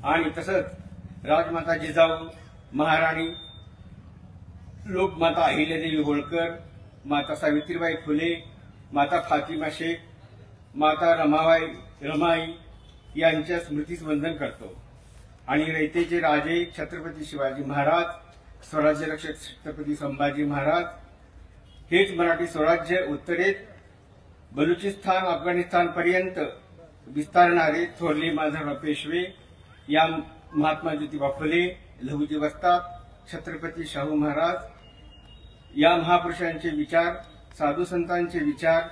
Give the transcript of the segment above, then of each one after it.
आणि तसंच राजमाता जिजाऊ, महाराणी, लोकमाता अहिल्यादेवी होळकर, माता सावित्रीबाई फुले, माता फातिमा शेख, माता रमाई यांच्या स्मृतीस वंदन करतो आणि रयतेचे राजे छत्रपती शिवाजी महाराज, स्वराज्य रक्षक छत्रपती संभाजी महाराज हेच मराठी स्वराज्य उत्तरेत बलुचिस्तान, अफगाणिस्तान पर्यंत विस्तारणारे थोरले माधवराव पेशवे, या महात्मा ज्योतिबा फुले, लहुजी वस्ताद, छत्रपती शाहू महाराज या महापुरुषांचे विचार, साधू संतांचे विचार,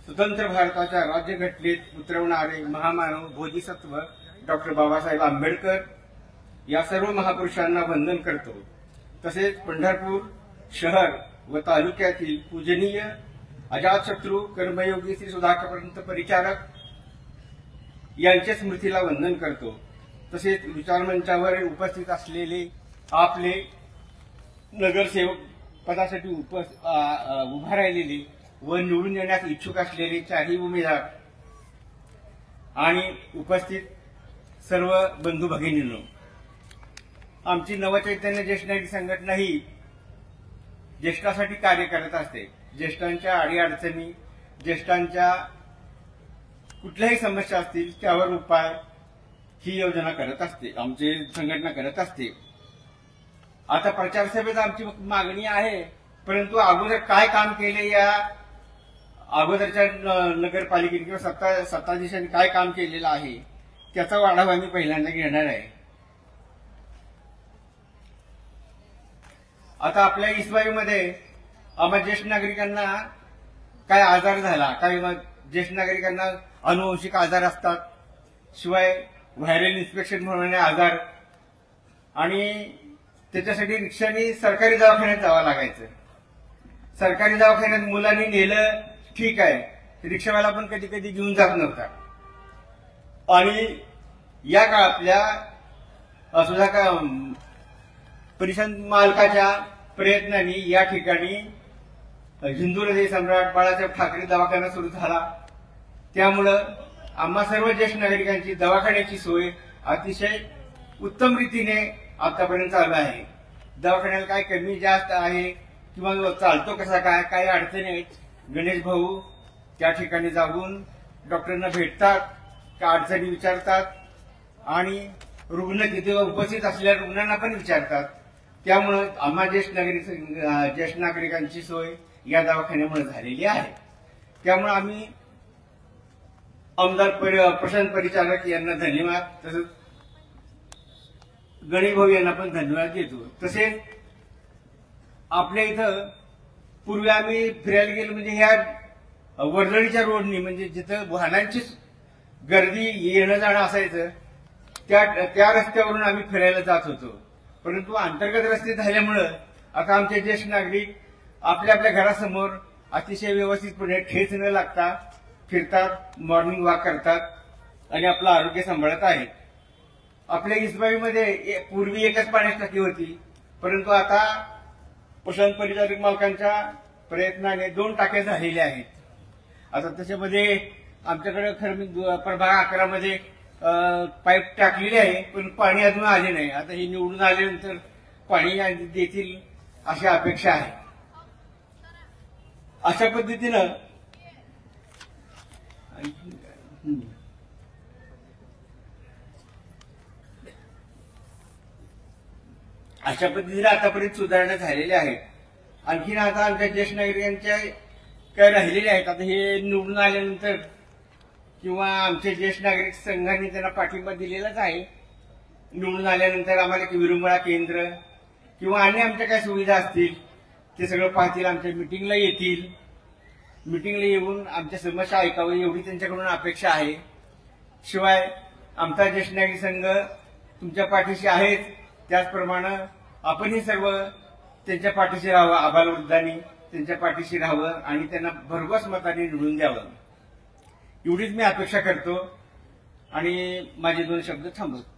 स्वतंत्र भारताच्या राज्यघटनेत उतरवणारे महामानव बोधिसत्व डॉक्टर बाबासाहेब आंबेडकर या सर्व महापुरुषांना वंदन करतो। तसेच पंढरपूर शहर व तालुक्यातील पूजनीय अजातशत्रू कर्मयोगी श्री सुधाकरपंत परिचारक यांच्या स्मृतीला वंदन करतो। तसेच विचारमंचावर उपस्थित असलेले आपले नगरसेवक पदासाठी उभा राहिलेले व निवडून येण्यास इच्छुक असलेले चारही उमेदवार आणि उपस्थित सर्व बंधू भगिनींनो, आमची नवचैतन्य ज्येष्ठ नागरिक संघटना ही ज्येष्ठासाठी कार्य करत असते। ज्येष्ठांच्या अडीअडचणी, ज्येष्ठांच्या कुठल्याही समस्या असतील त्यावर उपाय ही योजना करत असते, आमची संघटना करत असते। आता प्रचार सभेत आमची मागणी आहे, परंतु अगोदर काय काम केले या अगोदरच्या नगरपालिकेने किंवा सत्ताधीशांनी काय काम केलेलं आहे त्याचा आढावा आम्ही पहिल्यांदा घेणार आहे। आता आपल्या इसबाईमध्ये आम्हा ज्येष्ठ नागरिकांना काय आजार झाला, काही ज्येष्ठ नागरिकांना अनुवंशिक आजार असतात, शिवाय व्हायरल इन्फेक्शन म्हणून आजार, आणि त्याच्यासाठी रिक्षाने सरकारी दवाखान्यात जावं लागायचं। सरकारी दवाखान्यात मुलांनी नेलं ठीक आहे, रिक्षावाला पण कधी कधी घेऊन जात नव्हता। आणि या काळातल्या सुद्धा परिषद मालकाच्या प्रयत्नांनी या ठिकाणी हिंदू हृदय सम्राट बाळासाहेब ठाकरे दवाखाना सुरू झाला। त्यामुळं आम्हा सर्व ज्येष्ठ नागरिकांची दवाखान्याची सोय अतिशय उत्तम रीतीने आतापर्यंत चालू आहे। दवाखान्याला काय कमी जास्त आहे किंवा चालतो कसा काय, काही अडचणी आहेत, गणेश भाऊ त्या ठिकाणी जाऊन डॉक्टरांना भेटतात, त्या अडचणी विचारतात आणि रुग्ण तिथे उपस्थित असलेल्या रुग्णांना पण विचारतात। त्यामुळे आम्हा ज्येष्ठ नागरिकांची सोय या दवाखान्यामुळे झालेली आहे। त्यामुळे आम्ही आमदार प्रशांत परिचारक यांना धन्यवाद, तसंच गणेश भाऊ यांना पण धन्यवाद देतो। तसेच आपल्या इथं पूर्वी आम्ही फिरायला गेलो म्हणजे ह्या वर्दळीच्या रोडनी, म्हणजे जिथं वाहनांची गर्दी येणं जाणं असायचं त्या रस्त्यावरून आम्ही फिरायला जात होतो। परंतु अंतर्गत रस्ते झाल्यामुळं आता आमचे ज्येष्ठ नागरिक आपल्या आपल्या घरासमोर अतिशय व्यवस्थितपणे ठेच न लागता फिरतात, मॉर्निंग वॉक करतात आणि आपलं आरोग्य सांभाळत आहेत। आपल्या इसबाईमध्ये पूर्वी एकच पाण्याची टाकी होती, परंतु आता प्रशांत परिचारक मालकांच्या प्रयत्नाने 2 टाक्या झालेल्या आहेत। आता त्याच्यामध्ये आमच्याकडे खरं प्रभाग 11 मध्ये पाईप टाकलेले आहे, पण पाणी अजून आले नाही। आता हे निवडून आल्यानंतर पाणी देतील अशी अपेक्षा आहे। अशा पद्धतीनं आतापर्यंत सुधारणा झालेल्या आहेत। आणखीन आता आमच्या ज्येष्ठ नागरिकांच्या काय राहिलेले आहेत। आता हे निवडून आल्यानंतर किंवा आमचे ज्येष्ठ नागरिक संघाने त्यांना पाठिंबा दिलेलाच आहे, निवडून आल्यानंतर आम्हाला विरंगुळा केंद्र किंवा अन्य आमच्या काय सुविधा असतील ते सगळं पाहतील, आमच्या मिटिंगला येतील, मिटिंगला येऊन आमच्या समस्या ऐकावी एवढी त्यांच्याकडून अपेक्षा आहे। शिवाय आमचा ज्येष्ठ नागरिक संघ तुमच्या पाठीशी आहेच, त्याचप्रमाणे आपणही सर्व त्यांच्या पाठीशी राहावं, आबालवृद्धांनी त्यांच्या पाठीशी राहावं आणि त्यांना भरघोस मताने निवडून द्यावं, एवढीच मी अपेक्षा करतो आणि माझे 2 शब्द थांबवतो।